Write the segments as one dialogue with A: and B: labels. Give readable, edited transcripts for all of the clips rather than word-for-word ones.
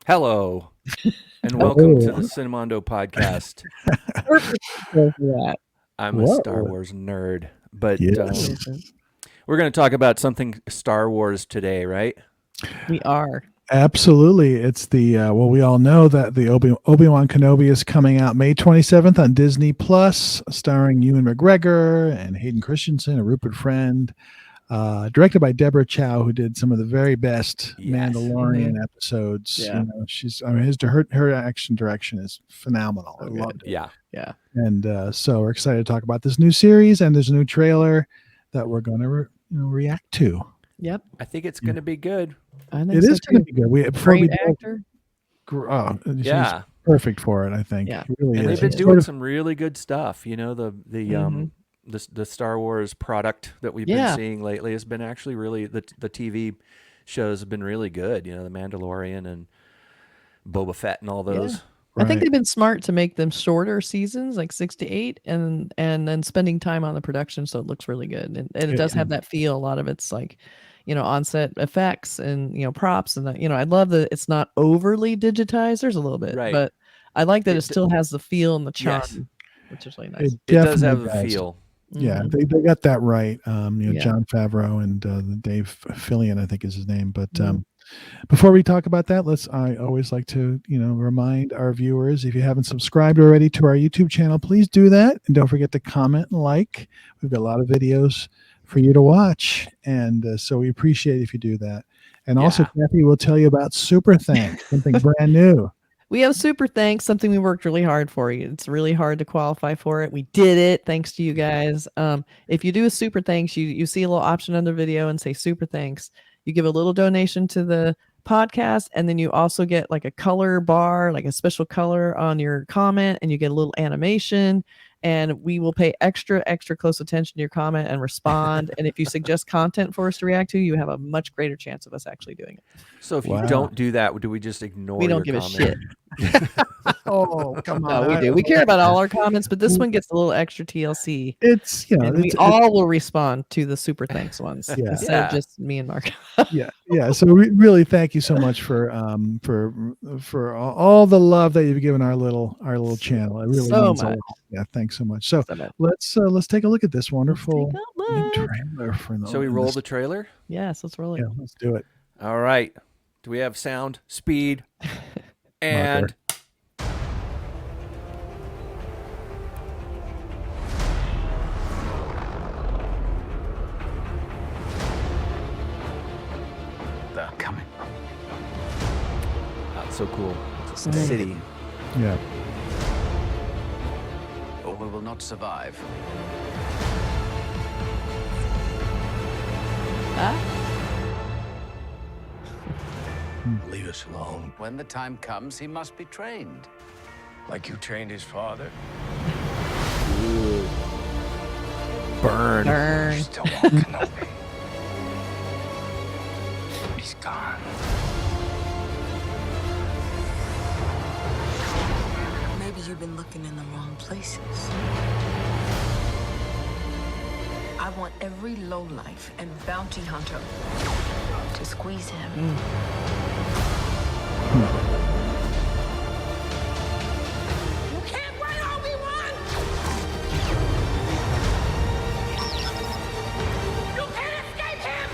A: Hello, and welcome to the Cinemondo podcast. I'm a Star Wars nerd, but we're going to talk about something Star Wars today, right?
B: We are.
C: Absolutely. It's the, we all know that the Obi-Wan Kenobi is coming out May 27th on Disney Plus, starring Ewan McGregor and Hayden Christensen, a Rupert friend. Directed by Deborah Chow, who did some of the very best Mandalorian episodes.
B: Yeah.
C: Her action direction is phenomenal. I loved it.
A: Yeah.
C: And so we're excited to talk about this new series, and there's a new trailer that we're going to react to.
B: Yep.
A: I think it's going to be good.
B: I think
C: it is going to be good.
B: Great actor.
C: She's perfect for it, I think.
B: Yeah.
C: Really
A: and
C: is.
A: they've been doing some really good stuff. You know, the Star Wars product that we've been seeing lately has been actually really, the TV shows have been really good. You know, The Mandalorian and Boba Fett and all those.
B: Yeah. Right. I think they've been smart to make them shorter seasons, like 6 to 8, and then spending time on the production, so it looks really good. And it does have that feel. A lot of it's like, on-set effects and props, and I love that it's not overly digitized. There's a little bit, but I like that it still has the feel and the charm, which is really nice.
A: It does have a feel.
C: Yeah, they got that right. Jon Favreau and Dave Fillion, I think is his name. But before we talk about that, I always like to remind our viewers, if you haven't subscribed already to our YouTube channel, please do that, and don't forget to comment and like. We've got a lot of videos for you to watch, and so we appreciate if you do that. And also, Kathy will tell you about Super Thanks, something brand new.
B: We have Super Thanks, something we worked really hard for. It's really hard to qualify for it. We did it, thanks to you guys. If you do a Super Thanks, you see a little option under the video and say Super Thanks. You give a little donation to the podcast, and then you also get like a color bar, like a special color on your comment, and you get a little animation. And we will pay extra close attention to your comment and respond. And if you suggest content for us to react to, you have a much greater chance of us actually doing it.
A: So if you don't do that, do we just ignore
B: We don't
A: your
B: give
A: comment?
B: a shit.
C: Oh, come on.
B: No, we do. We care about all our comments, but this one gets a little extra TLC.
C: It's,
B: we all will respond to the Super Thanks ones instead of just me and Mark.
C: Yeah. So we really thank you so much for all the love that you've given our little channel. It really means a lot. Yeah, thanks so much. So let's take a look at this wonderful new trailer for the.
A: So we roll the trailer?
B: Yes, let's roll it.
C: Yeah, let's do it.
A: All right. Do we have sound, speed, and
D: they're coming.
A: That's so cool. It's a city.
C: Yeah.
D: Or we will not survive.
E: Leave us alone.
D: When the time comes, he must be trained.
E: Like you trained his father?
A: Ooh. Burn.
E: You still want Kenobi. He's gone.
F: Maybe you've been looking in the wrong places. I want every lowlife and bounty hunter to squeeze him. You can't run Obi-Wan! You can't escape him!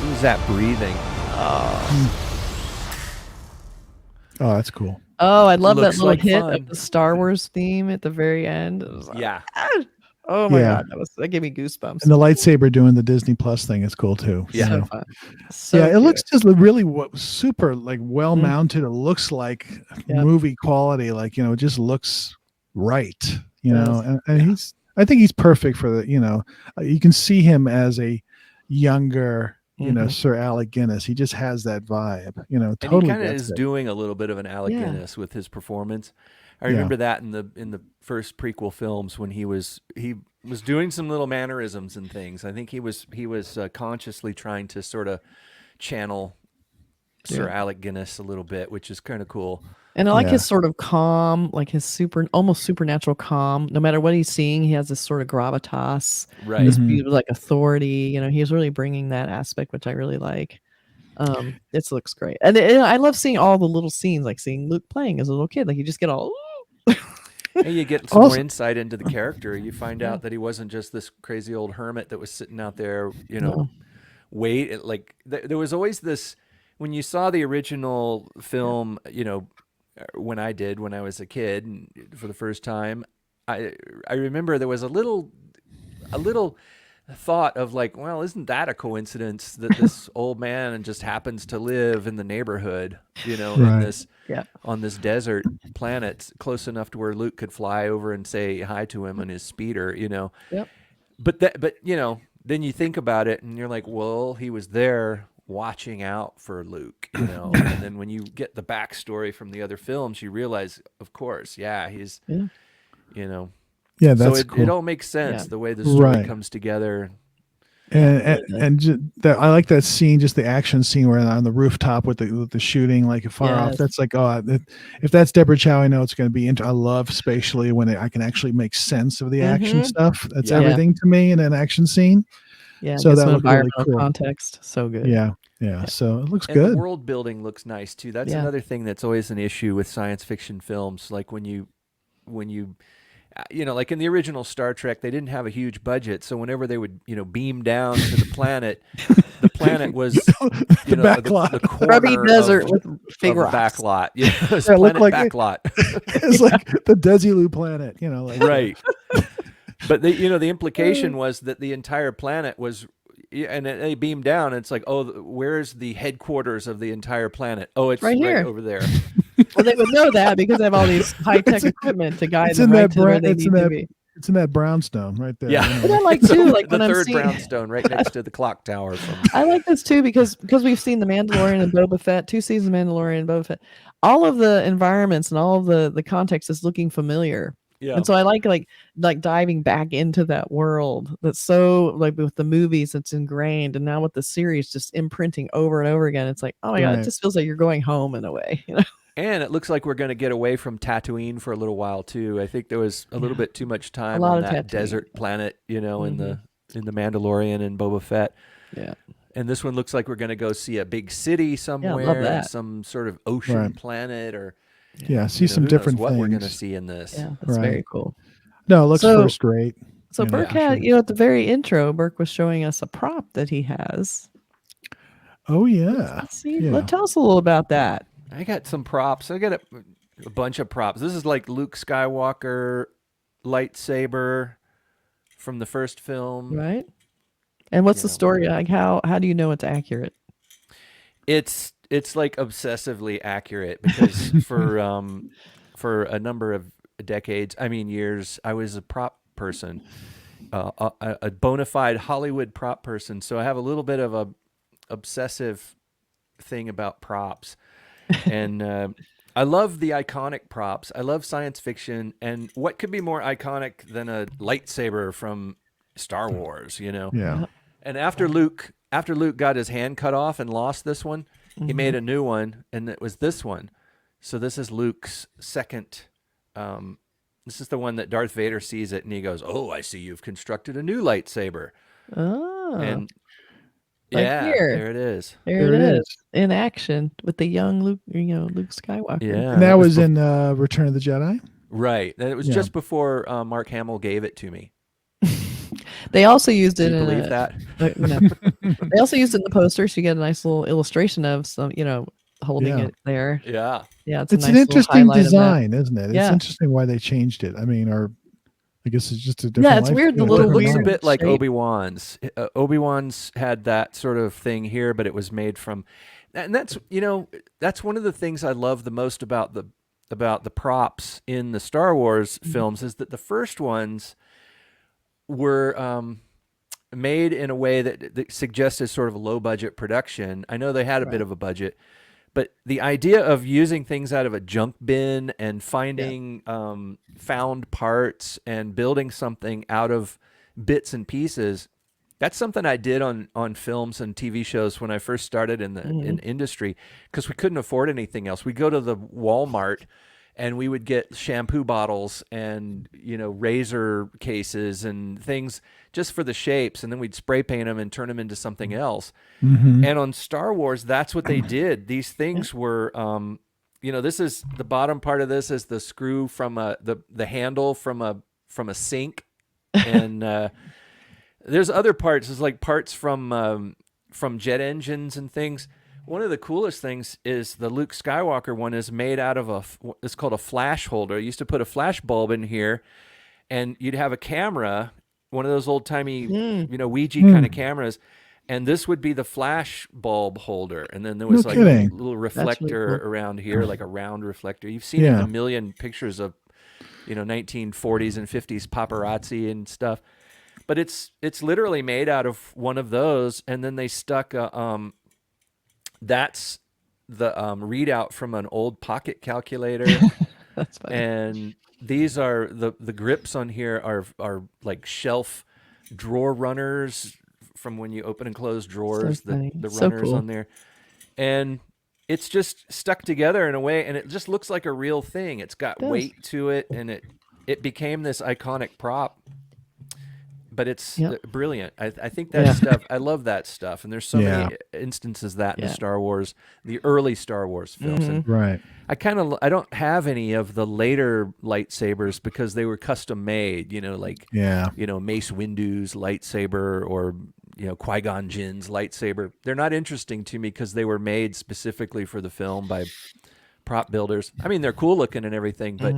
A: Who's that breathing?
C: Oh, that's cool.
B: Oh, I love that little
A: like
B: hit
A: fun.
B: of the Star Wars theme at the very end. It was like, oh my God, that gave me goosebumps.
C: And the lightsaber doing the Disney Plus thing is cool too.
A: Yeah.
B: So fun. So
C: it
B: cute.
C: looks just really super well mounted. It looks like movie quality. Like, it just looks right. And I think he's perfect for the. You can see him as a younger. Sir Alec Guinness. He just has that vibe. Totally.
A: And he kind of is doing a little bit of an Alec Guinness with his performance. I remember that in the first prequel films when he was doing some little mannerisms and things. I think he was consciously trying to sort of channel Sir Alec Guinness a little bit, which is kind of cool.
B: And I like his sort of calm, like his almost supernatural calm. No matter what he's seeing, he has this sort of gravitas,
A: Right.
B: this beautiful, like authority. You know, he's really bringing that aspect, which I really like. This looks great, and I love seeing all the little scenes, like seeing Luke playing as a little kid. Like you just get all.
A: And you get some more insight into the character. You find out that he wasn't just this crazy old hermit that was sitting out there, you know, there was always this, when you saw the original film, you know, when I was a kid and for the first time, I remember there was a little thought of like, well, isn't that a coincidence that this old man just happens to live in the neighborhood, you know, in this on this desert planet close enough to where Luke could fly over and say hi to him on his speeder, you know.
B: Yep.
A: But you know, then you think about it and you're like, well, he was there watching out for Luke, you know. And then when you get the backstory from the other films, you realize, of course, he's you know.
C: Yeah, that's
A: so
C: cool.
A: It all makes sense the way the story comes together.
C: And that, I like that scene, just the action scene where on the rooftop with the shooting, like far off. That's like, if that's Deborah Chow, I know it's going to be. I love spatially when I can actually make sense of the action stuff. That's everything to me in an action scene.
B: Yeah,
C: so that looks really cool.
B: Context, so good.
C: Yeah. So it looks
A: and
C: good.
A: The world building looks nice too. That's another thing that's always an issue with science fiction films. Like when you you know, like in the original Star Trek, they didn't have a huge budget, so whenever they would, you know, beam down to the planet was
C: the back lot,
A: the corner
B: grubby desert with big
A: rocks. Back lot. Yeah, it
C: looked like
A: back lot.
C: It's like the Desilu planet, you know. Like,
A: right. But the implication was that the entire planet was, and they beam down, and it's like, oh, where's the headquarters of the entire planet? Oh, it's right here, over there.
B: Well, they would know that because they have all these high-tech equipment to guide them right to where they need to be.
C: It's in that brownstone right there.
A: Yeah,
C: you know?
B: I like too. Like
A: the
B: when
A: third
B: I'm seeing
A: brownstone right next to the clock tower.
B: I like this too because we've seen the Mandalorian and Boba Fett, 2 seasons of Mandalorian and Boba Fett. All of the environments and all of the context is looking familiar. Yeah. And so I like diving back into that world that's so, like with the movies, it's ingrained, and now with the series just imprinting over and over again. It's like, oh my God, it just feels like you're going home in a way, you know.
A: And it looks like we're going to get away from Tatooine for a little while too. I think there was a little bit too much time on that desert planet, you know, in the Mandalorian and Boba Fett.
B: Yeah.
A: And this one looks like we're going to go see a big city somewhere, some sort of ocean planet, or
C: see some different
A: what
C: things.
A: we're going to see in this.
B: Yeah, that's very cool.
C: No, it looks first rate.
B: So Burk had, at the very intro, Burk was showing us a prop that he has.
C: Oh yeah.
B: Let's see. Tell us a little about that.
A: I got some props. I got a bunch of props. This is like Luke Skywalker lightsaber from the first film.
B: Right. And what's the story? Like how do you know it's accurate?
A: It's like obsessively accurate because for a number of decades, years, I was a prop person, a bona fide Hollywood prop person. So I have a little bit of a obsessive thing about props. And I love the iconic props. I love science fiction, and what could be more iconic than a lightsaber from Star Wars, you know?
C: Yeah.
A: And after Luke got his hand cut off and lost this one, he made a new one, and it was this one. So this is Luke's second. This is the one that Darth Vader sees it, and he goes, "Oh, I see you've constructed a new lightsaber."
B: Oh.
A: And
B: here.
A: there it is.
B: There it is in action with the young Luke, Luke Skywalker.
C: Yeah, and that was in Return of the Jedi.
A: Right, and it was just before Mark Hamill gave it to me.
B: They also used it.
A: Do you believe that?
B: No. They also used it in the poster, so you get a nice little illustration of some, holding it there.
A: Yeah,
B: it's
C: an interesting design, isn't it? It's interesting why they changed it. I guess it's just a different.
B: Yeah, it's weird. The little
A: looks
B: weird
A: a bit like
B: shape.
A: Obi-Wan's. Obi-Wan's had that sort of thing here, but it was made from, and that's that's one of the things I love the most about the props in the Star Wars films is that the first ones were made in a way that suggested sort of a low budget production. I know they had a bit of a budget, but the idea of using things out of a junk bin and finding found parts and building something out of bits and pieces That's something I did on films and TV shows when I first started in the in industry, because we couldn't afford anything else. We'd go to the Walmart and we would get shampoo bottles and, you know, razor cases and things just for the shapes, and then we'd spray paint them and turn them into something else. And on Star Wars, that's what they did. These things were, you know, this is the bottom part of this is the screw from the handle from a sink, and there's other parts. There's like parts from jet engines and things. One of the coolest things is the Luke Skywalker one is made out of it's called a flash holder. You used to put a flash bulb in here, and you'd have a camera, one of those old timey, you know, Ouija kind of cameras, and this would be the flash bulb holder, and then there was like a little reflector
B: really cool.
A: around here, like a round reflector. You've seen a million pictures of, you know, 1940s and 50s paparazzi and stuff. But it's literally made out of one of those, and then they stuck that's the readout from an old pocket calculator.
B: That's funny.
A: And these are the grips on here are like shelf drawer runners from when you open and close drawers.
B: So funny.
A: The
B: So
A: runners
B: cool.
A: on there, and it's just stuck together in a way, and it just looks like a real thing. It's got weight to it, and it became this iconic prop. But it's brilliant. I think that stuff, I love that stuff. And there's so many instances of that in the Star Wars, the early Star Wars films. And
C: Right.
A: I don't have any of the later lightsabers because they were custom made, you know, like, you know, Mace Windu's lightsaber or, you know, Qui-Gon Jinn's lightsaber. They're not interesting to me because they were made specifically for the film by prop builders. I mean, they're cool looking and everything, but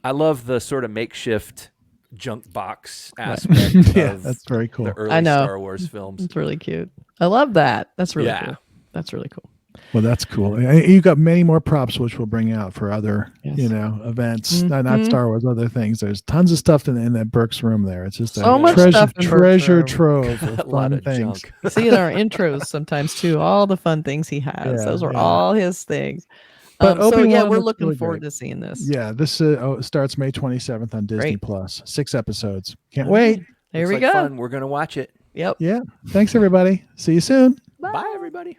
A: I love the sort of makeshift junk box aspect of
C: that's very cool.
A: the early Star Wars films.
B: It's really cute. I love that. That's really cool. That's really cool.
C: Well, that's cool. You've got many more props which we'll bring out for other, you know, events. Not Star Wars, other things. There's tons of stuff in that Burke's room there. It's just
B: So
C: a
B: much stuff in Burke's
C: treasure
B: room.
C: trove
A: A
C: of
A: lot
C: fun
A: of
C: things.
A: junk.
B: You see in our intros sometimes too, all the fun things he has. Those are all his things.
C: But
B: So
C: Obi-Wan
B: we're
C: looks
B: looking
C: really
B: forward
C: great.
B: to seeing this.
C: Yeah, this starts May 27th on Disney Plus. 6 episodes. Can't
B: All right.
C: wait.
B: Here
A: Looks
B: we
A: like
B: go.
A: fun. We're going to watch it.
B: Yep.
C: Yeah. Thanks, everybody. See you soon.
A: Bye everybody.